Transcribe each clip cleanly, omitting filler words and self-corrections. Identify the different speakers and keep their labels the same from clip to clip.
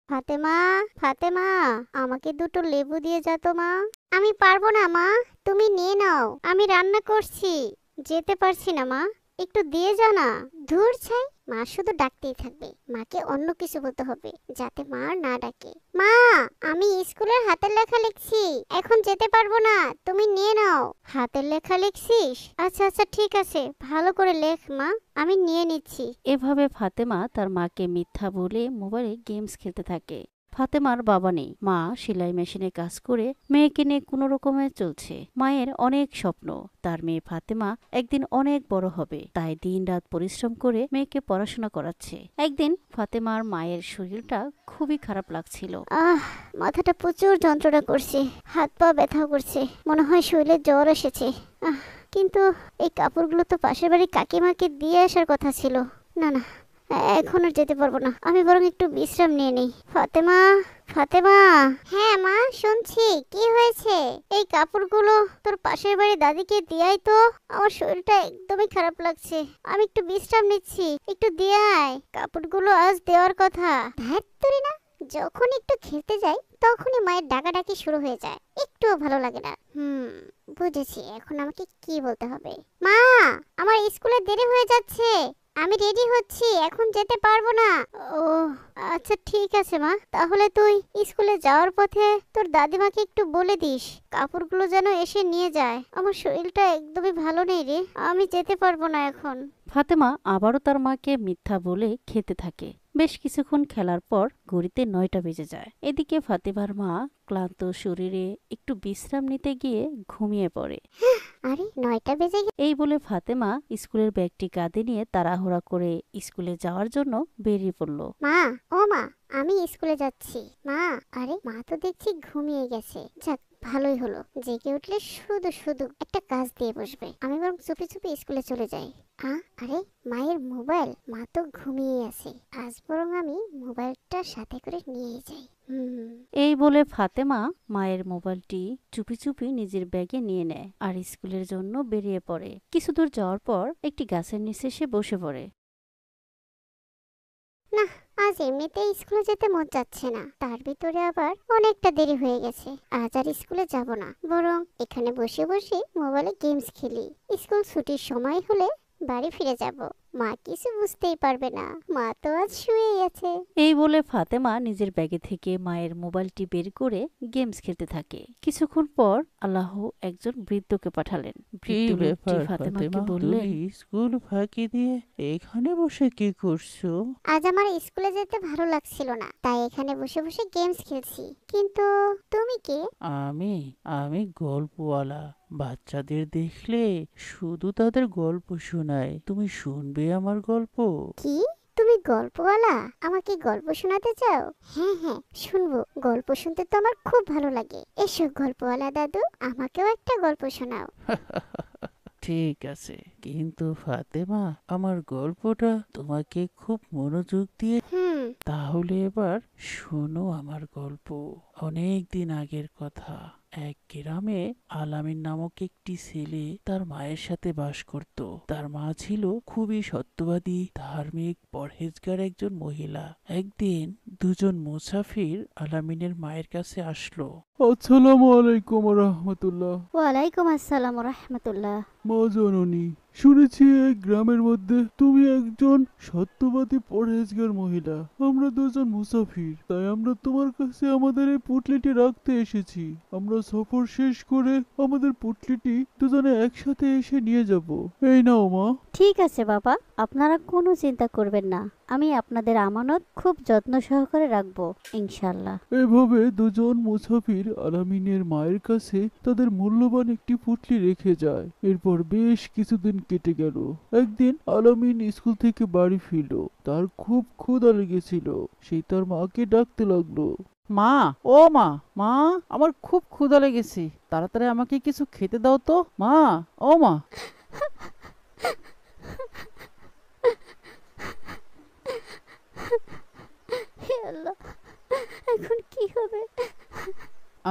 Speaker 1: ফাতেমা, ফাতেমা, আমাকে দুটো লেবু দিয়ে যা তো মা। আমি পারবো না মা, তুমি নিয়ে নাও, আমি রান্না করছি। যেতে পারছি না মা, একটু দিয়ে যাও না। ধুর ছাই, মা শুধু ডাকতেই থাকবে। মাকে অন্য কিছু বলতে হবে যাতে মা আর না ডাকে। মা, আমি স্কুলের হাতের লেখা লিখছি, এখন যেতে পারবো না, তুমি নিয়ে নাও। হাতের লেখা লিখছিস? আচ্ছা আচ্ছা ঠিক আছে, ভালো করে লেখ মা, আমি নিয়ে নিচ্ছি।
Speaker 2: এভাবে ফাতেমা তার মাকে মিথ্যা বলে মোবাইলে গেমস খেলতে থাকে। ফাতেমার বাবা নেই, মা সেলাই মেশিনে কাজ করে মেয়েকে নিয়ে কোনো রকমে চলছে। মায়ের অনেক স্বপ্ন তার মেয়ে ফাতেমা একদিন অনেক বড় হবে, তাই দিনরাত পরিশ্রম করে মেয়েকে পড়াশোনা করাচ্ছে। একদিন ফাতেমার মায়ের শরীরটা খুবই খারাপ লাগছিল।
Speaker 1: মাথাটা প্রচুর যন্ত্রণা করছে, হাত পা ব্যথাও করছে, মনে হয় শরীরে জ্বর এসেছে। কিন্তু এই কাপড়গুলো তো পাশের বাড়ির কাকিমাকে দিয়ে আসার কথা ছিল। না না, এখন আর যেতে পারবো না, আমি বরং একটু বিশ্রাম নিয়ে নেই। ফাতেমা, ফাতেমা। হ্যাঁ মা, শুনছি, কি হয়েছে? এই কাপড়গুলো তোর পাশের বাড়ি দাদিকে দিয়াই তো, আমার শরীরটা একদমই খারাপ লাগছে, আমি একটু বিশ্রাম নিচ্ছি, একটু দিয়ে আয়। কাপড়গুলো আজ দেওয়ার কথা। ধ্যাত তুরি না, যখন একটু খেলতে যাই তখনই মায়ের ডাকাডাকি শুরু হয়ে যায়, একটুও ভালো লাগে না। বুঝেছি, এখন আমাকে কি বলতে হবে। মা, আমার স্কুলে দেরি হয়ে যাচ্ছে, আমি রেডি হচ্ছি, এখন যেতে পারবো না। ও আচ্ছা ঠিক আছে মা, তাহলে তুই স্কুলে যাওয়ার পথে তোর দাদিমাকে একটু বলে দিস কাপড়গুলো যেন এসে নিয়ে যায়, আমার শরীরটা একদমই ভালো নেই রে, আমি যেতে পারবো না এখন।
Speaker 2: ফাতেমা আবারও তার মাকে মিথ্যা বলে খেতে থাকে। বেশ কিছুক্ষণ খেলার পর ঘড়িতে 9টা বেজে যায়। এদিকে ফাতেমার মা ক্লান্ত শরীরে একটু বিশ্রাম নিতে গিয়ে ঘুমিয়ে পড়ে।
Speaker 1: আরে 9টা বেজে গেছে।
Speaker 2: এই বলে ফাতেমা স্কুলের ব্যাগটি কাঁধে নিয়ে তাড়াহুড়া করে স্কুলে যাওয়ার জন্য বেরিয়ে পড়ল।
Speaker 1: মা, ও মা, আমি স্কুলে যাচ্ছি। মা, আরে মা তো দেখছি ঘুমিয়ে গেছে। যাক, ভালোই হলো, জেগে উঠলে শুধু শুধু একটা কাজ দিয়ে বসবে, আমি বরং চুপি চুপি স্কুলে চলে যাই। আরে মায়ের মোবাইল, মা তো ঘুমিয়ে আছে, আজ বরং আমি মোবাইলটা সাথে করে নিয়ে যাই।
Speaker 2: এই বলে ফাতেমা মায়ের মোবাইলটি চুপি চুপি নিজের ব্যাগে নিয়ে নেয় আর স্কুলের জন্য বেরিয়ে পড়ে। কিছু দূর যাওয়ার পর একটি গাছের নিচে সে বসে পড়ে।
Speaker 1: না, আজ এমনিতেই স্কুলে যেতে মন যাচ্ছে না, তার ভিতরে আবার অনেকটা দেরি হয়ে গেছে। আজ আর স্কুলে যাব না, বরং এখানে বসে বসে মোবাইলে গেমস খেলি। স্কুল ছুটির সময় হলে বাড়ি ফিরে যাব, মা কিছু বুঝতেই পারবে না, মা তো আজ শুয়েই আছে।
Speaker 2: এই বলে ফাতেমা নিজের ব্যাগে থেকে মায়ের মোবাইলটি বের করে গেমস খেলতে থাকে। কিছুক্ষণ পর আল্লাহ একজন বৃদ্ধকে পাঠালেন।
Speaker 3: কি
Speaker 2: বৃদ্ধ লোকটি
Speaker 3: ব্যাপার
Speaker 2: ফাতেমাকে
Speaker 3: ফাতেমা,
Speaker 2: বললেন,
Speaker 3: তুমি স্কুল ফাঁকি দিয়ে এখানে বসে কি করছো?
Speaker 1: আজ আমার স্কুলে যেতে ভালো লাগছিল না, তাই এখানে বসে বসে গেমস খেলছি। কিন্তু তুমি কে?
Speaker 3: আমি আমি গল্পওয়ালা। বাচ্চাদের দেখলে শুধু তাদের গল্প শোনায়। তুমি শুনবে আমার গল্প?
Speaker 1: কি, তুমি গল্পওয়ালা? আমাকে গল্প শোনাতে চাও? হ্যাঁ হ্যাঁ, শুনবো, গল্প শুনতে তো আমার খুব ভালো লাগে। এসো গল্পওয়ালা দাদু, আমাকেও একটা গল্প শোনাও।
Speaker 3: ঠিক আছে, কিন্তু ফাতেমা, আমার গল্পটা তোমাকে খুব মনোযোগ দিয়ে, তাহলে এবার শোনো আমার গল্প। অনেক দিন আগের কথা। এক গ্রামে আলামিন নামক একটি ছেলে তার মায়ের সাথে বাস করত। তার মা ছিল খুবই সত্যবাদী, ধার্মিক, পরহেজগার একজন মহিলা। একদিন দুজন মুসাফির আলামিনের মায়ের কাছে আসলো। আসসালামু আলাইকুম রহমতুল্লাহ।
Speaker 1: ওয়ালাইকুম আসসালাম রাহমাতুল্লাহ।
Speaker 3: মা জননী, শুনেছি এই গ্রামের মধ্যে তুমি একজন সত্যবাদী পরহেজগার মহিলা। আমরা দুজন মুসাফির, তাই আমরা তোমার কাছে আমাদের এই পুটলিটি রাখতে এসেছি। আমরা সফর শেষ করে আমাদের পুটলিটি দুজনে একসাথে এসে নিয়ে যাব। এই নাও মা।
Speaker 2: ঠিক আছে বাবা, আপনারা কোনো চিন্তা করবেন না, আমি আপনাদের আমানত খুব যত্ন সহকারে রাখবো ইনশাআল্লাহ।
Speaker 3: এভাবে দুজন মুসাফির আলামিনের মায়ের কাছে তাদের মূল্যবান একটি পুটলি রেখে যায়। এরপর বেশ কিছুদিন কেটে গেল। একদিন আলামিন স্কুল থেকে বাড়ি ফিরল। তার খুব ক্ষুধা লেগেছিল। সে তার মাকে ডাকতে লাগলো। মা, ও মা, মা, আমার খুব ক্ষুধা লেগেছে, তাড়াতাড়ি আমাকে কিছু খেতে দাও তো। মা, ও মা।
Speaker 1: হে আল্লাহ, এখন কি হবে?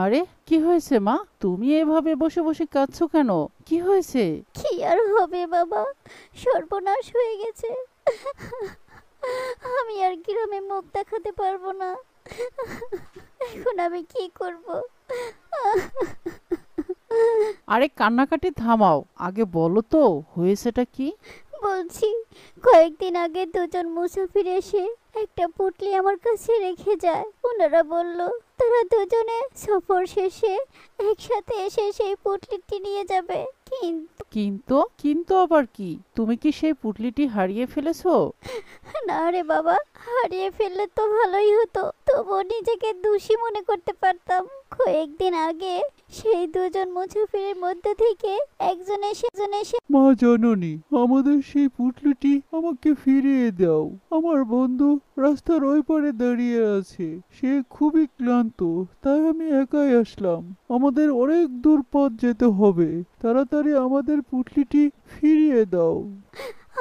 Speaker 3: আরে কি হয়েছে মা? তুমি এভাবে বসে বসে কাঁদছো কেন? কি হয়েছে?
Speaker 1: কি আর হবে বাবা, সর্বনাশ হয়ে গেছে, আমি আর গ্রামে মুখ দেখাতে পারবো না। এখন আমি কি করব?
Speaker 3: আরে কান্নাকাটি থামাও, আগে বলো তো হয়েছেটা কি?
Speaker 1: বলছি, কয়েকদিন আগে দুজন মুসাফির এসে একটা পুটলি আমার কাছে রেখে যায়। ওনারা বলল তারা দুজনে সফর শেষে একসাথে এসে সেই পুটলিটি নিয়ে যাবে। কিন্তু
Speaker 3: কিন্তু কিন্তু আবার কি? তুমি কি সেই পুটলিটি হারিয়ে ফেলেছো?
Speaker 1: না রে বাবা, হারিয়ে ফেললে তো ভালোই হতো, তবুও নিজেকে দোষী মনে করতে পারতাম। কয়েকদিন আগে সেই দুজন মুসাফিরের মধ্যে থেকে একজন এসে
Speaker 3: মা জননী, আমাদের সেই পুটলিটি আমাকে ফিরিয়ে দাও। আমার বন্ধু রাস্তার ওই পারে দাঁড়িয়ে আছে, সে খুবই ক্লান্ত, তাই আমি একাই আসলাম। আমাদের অনেক দূর পথ যেতে হবে, তাড়াতাড়ি আমাদের পুটলিটি ফিরিয়ে দাও।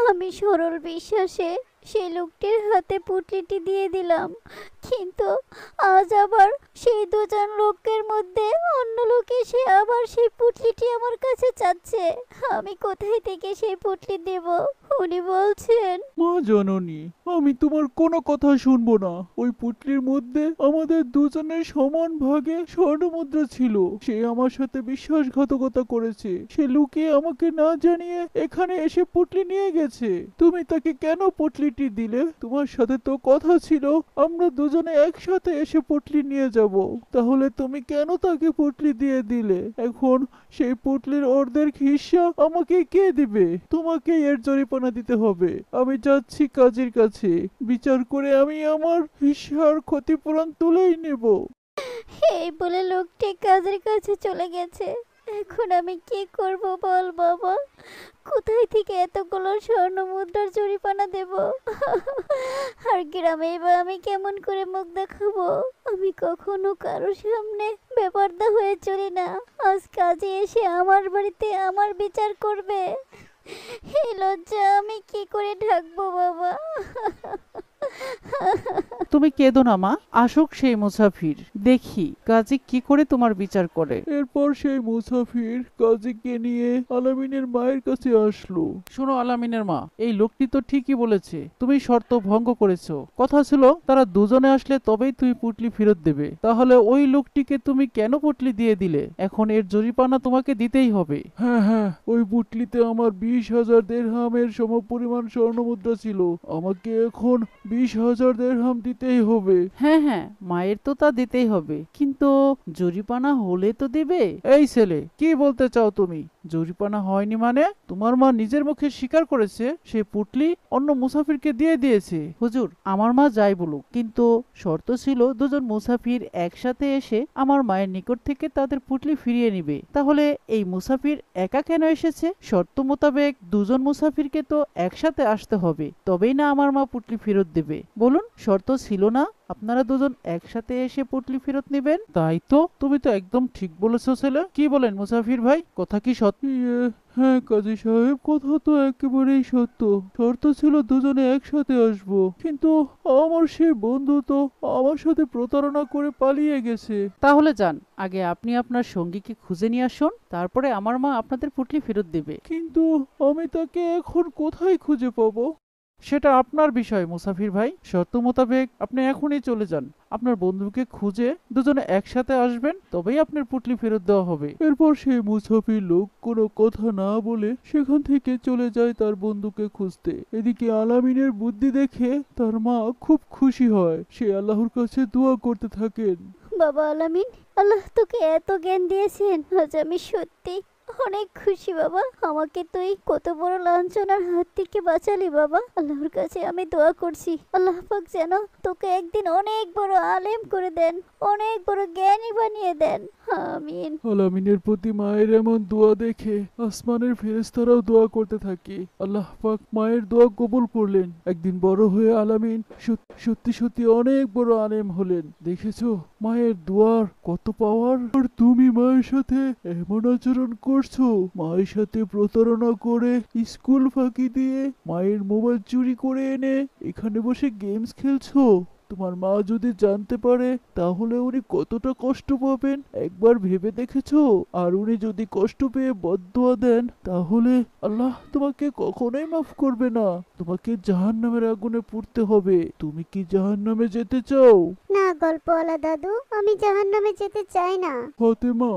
Speaker 1: আমি সরল বিশ্বাসে সেই লোকটির হাতে পুটলিটি দিয়ে দিলাম, কিন্তু আজ আবার সেই দুজন লোকের মধ্যে অন্য লোক এসে আবার সেই পুটলিটি আমার কাছে চাচ্ছে। আমি কোথায় থেকে সেই পুটলি দেব? উনি বলছেন,
Speaker 3: মা জননী, আমি তোমার কোনো কথা শুনবো না। ওই পুটলির মধ্যে আমাদের দুজনের সমান ভাগে স্বর্ণমুদ্রা ছিল। সে আমার সাথে বিশ্বাসঘাতকতা করেছে। সে লুকিয়ে আমাকে না জানিয়ে এখানে এসে পুটলি নিয়ে গেছে। তুমি তাকে কেন পুটলিটি দিলে? তোমার সাথে তো কথা ছিল আমরা দুজনে একসাথে এসে পুটলি নিয়ে যাব। তাহলে তুমি কেন তাকে পুটলি দিয়ে দিলে? এখন সেই পুটলির অর্ধেক হিস্সা আমাকে কে দিবে? তোমাকে এর জরিমানা দিতে হবে। আমি যাচ্ছি কাজীর কাছে, বিচার করে আমি আমার হিস্সার ক্ষতিপূরণ তুলেই নেব।
Speaker 1: এই বলে লোকটি কাজের কাছে চলে গেছে। এখন আমি কি করব বল বাবা? কোথায় থেকে এতগুলো স্বর্ণ মুদ্রার জরিমানা দেব? আর গ্রামে বা আমি কেমন করে মুখ দেখাবো? আমি কখনো কারো সামনে বেপরদা হয়ে চলি না। আজ কাজে এসে আমার বাড়িতে আমার বিচার করবে। এই লজ্জা আমি কি করে ঢাকবো বাবা?
Speaker 3: তুমি কেঁদো না মা, আসুক সেই মুসাফির, দেখি কাজী কি করে তোমার বিচার করে। এরপর সেই মুসাফির কাজীকে নিয়ে আলামিনের মায়ের কাছে আসলো। শোনো আলামিনের মা, এই লোকটি তো ঠিকই বলেছে, তুমি শর্ত ভঙ্গ করেছো। কথা ছিল তারা দুজনে আসলে তবেই তুমি পুটলি ফেরত দেবে, তাহলে ওই লোকটিকে তুমি কেন পুটলি দিয়ে দিলে? এখন এর জরিমানা তোমাকে দিতেই হবে। হ্যাঁ হ্যাঁ, ওই পুটলিতে আমার 20,000 দেরহামের সমপরিমাণ স্বর্ণমুদ্রা ছিল। আমাকে এখন 20,000 দেরহাম দিতেই হবে। হ্যাঁ হ্যাঁ, মায়ের তো তা দিতেই হবে, কিন্তু জরিমানা হলে তো দিবে। এই ছেলে, কি বলতে চাও তুমি? জরিমানা হয়নি মানে? তোমার মা নিজের মুখে স্বীকার করেছে সে পুটলি অন্য মুসাফিরকে দিয়ে দিয়েছে। হুজুর, আমার মা যাই বলুক, কিন্তু শর্ত ছিল দুজন মুসাফির একসাথে এসে আমার মায়ের নিকট থেকে তাদের পুটলি ফিরিয়ে নিবে। তাহলে এই মুসাফির একা কেন এসেছে? শর্ত মোতাবেক দুজন মুসাফিরকে তো একসাথে আসতে হবে, তবেই না আমার মা পুটলি ফেরত দেবে। বলুন, শর্ত ছিল না আপনারা দুজন একসাথে এসে পুটলি ফেরত নেবেন? তাই তো, তুমি তো একদম ঠিক বলেছো ছেলে। কি বলেন মুসাফির ভাই, কথা কি সত্যি? হ্যাঁ কাজী সাহেব, কথা তো একেবারেই সত্য। শর্ত ছিল দুজনে একসাথে আসবো, কিন্তু আমার সেই বন্ধু তো আমার সাথে প্রতারণা করে পালিয়ে গেছে। তাহলে যান, আগে আপনি আপনার সঙ্গীকে খুঁজে নিয়ে আসুন, তারপরে আমার মা আপনাদের পুটলি ফেরত দেবে। কিন্তু আমি তাকে এখন কোথায় খুঁজে পাবো? সেটা আপনার বিষয় মুসাফির ভাই। শর্ত মোতাবেক আপনি এখনই চলে যান, আপনার বন্ধুকে খুঁজে দুজনে একসাথে আসবেন, তবেই আপনার পুটলি ফেরত দেওয়া হবে। এরপর সেই মুসাফির লোক কোনো কথা না বলে সেখান থেকে চলে যায় তার বন্ধুকে খুঁজতে। এদিকে আলামিনের বুদ্ধি দেখে তার মা খুব খুশি হয়। সে আল্লাহর কাছে দোয়া করতে থাকেন।
Speaker 1: বাবা আলামিন, আল্লাহ তোকে এত জ্ঞান দিয়েছেন, আজ আমি সত্যি অনেক খুশি বাবা। আমাকে তুই কত বড় লাঞ্ছনার হাত থেকে বাঁচালি বাবা। আল্লাহর কাছে আমি দোয়া করছি, আল্লাহ পাক যেন তোকে একদিন অনেক বড় আলেম করে দেন, অনেক বড় জ্ঞানী বানিয়ে দেন। আমিন।
Speaker 3: আলামিনের প্রতি মায়ের এমন দোয়া দেখে আসমানের ফেরেশতারাও দোয়া করতে থাকে। আল্লাহ পাক মায়ের দোয়া কবুল করলেন। একদিন বড় হয়ে আলামিন সত্যি সত্যি অনেক বড় আলেম হলেন। দেখেছো মায়ের দোয়ার কত পাওয়ার। আর তুমি মায়ের সাথে এমন আচরণ করছো, মায়ের সাথে প্রতারণা করে স্কুল ফাঁকি দিয়ে মায়ের মোবাইল চুরি করে এনে এখানে বসে গেমস খেলছো।
Speaker 4: তোমার মা যদি জানতে পারে তাহলে উনি কতটা কষ্ট পাবেন একবার ভেবে দেখেছো? আর উনি যদি কষ্ট পেয়ে বদদুয়া দেন তাহলে আল্লাহ তোমাকে কখনোই মাফ করবে না। তোমাকে জাহান্নামের আগুনে পুড়তে হবে। তুমি কি জাহান্নামে যেতে চাও?
Speaker 1: না গল্পওয়ালা দাদু, আমি জাহান্নামে যেতে চাই না।
Speaker 4: ফাতেমা,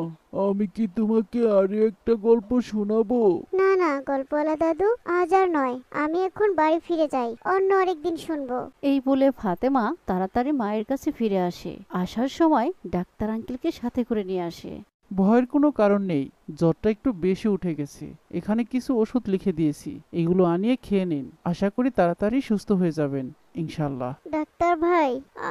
Speaker 4: আমি কি তোমাকে আরো একটা গল্প শোনাবো?
Speaker 1: না না গল্পওয়ালা দাদু, আজ আর নয়, আমি এখন বাড়ি ফিরে যাই, অন্য আরেকদিন শুনবো।
Speaker 2: এই বলে ফাতেমা তাড়াতাড়ি মায়ের কাছে ফিরে আসে। আসার সময় ডাক্তার আঙ্কেলকে সাথে করে নিয়ে আসে।
Speaker 3: ভয়ের কোনো কারণ নেই, জ্বরটা একটু বেশি উঠে গেছে। এখানে কিছু ওষুধ লিখে দিয়েছি, এগুলো আনিয়ে খেয়ে নিন। আশা করি তাড়াতাড়ি সুস্থ হয়ে যাবেন ইনশাল্লাহ।
Speaker 1: ডাক্তার ভাই,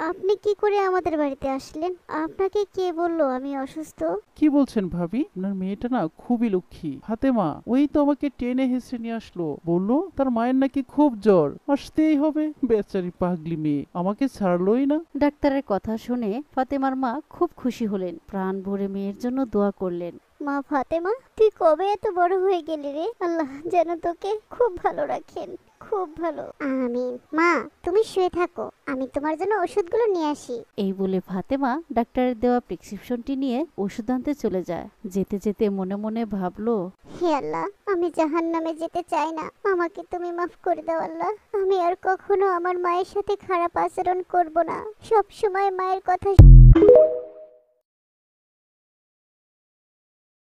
Speaker 1: আপনি কি করে আমাদের বাড়িতে আসলেন? আপনাকে কে বললো আমি অসুস্থ?
Speaker 3: কি বলছেন ভাবি? আপনার মেয়েটা না খুবই লক্ষ্মী। ফাতেমা ওই তো আমাকে টেনে হেসে নিয়ে আসলো, বললো তার মায়ের নাকি খুব জ্বর, আসতেই হবে। বেচারি পাগলি মেয়ে আমাকে ছাড়লোই না।
Speaker 2: ডাক্তারের কথা শুনে ফাতেমার মা খুব খুশি হলেন, প্রাণ ভরে মেয়ের জন্য দোয়া করলেন।
Speaker 1: মা ফাতেমা, তুই কবে এত বড় হয়ে গেলি রে? আল্লাহ যেন তোকে খুব ভালো রাখেন, খুব ভালো। আমিন। মা তুমি শুয়ে থাকো, আমি তোমার জন্য ওষুধগুলো নিয়ে আসি।
Speaker 2: এই বলে ফাতেমা ডাক্তারের দেওয়া প্রেসক্রিপশনটি নিয়ে ওষুধ আনতে চলে যায়। যেতে যেতে মনে মনে ভাবলো,
Speaker 1: হে আল্লাহ, আমি জাহান্নামে যেতে চাই না, আমাকে তুমি মাফ করে দাও আল্লাহ। আমি আর কখনো আমার মায়ের সাথে খারাপ আচরণ করব না, সব সময় মায়ের কথা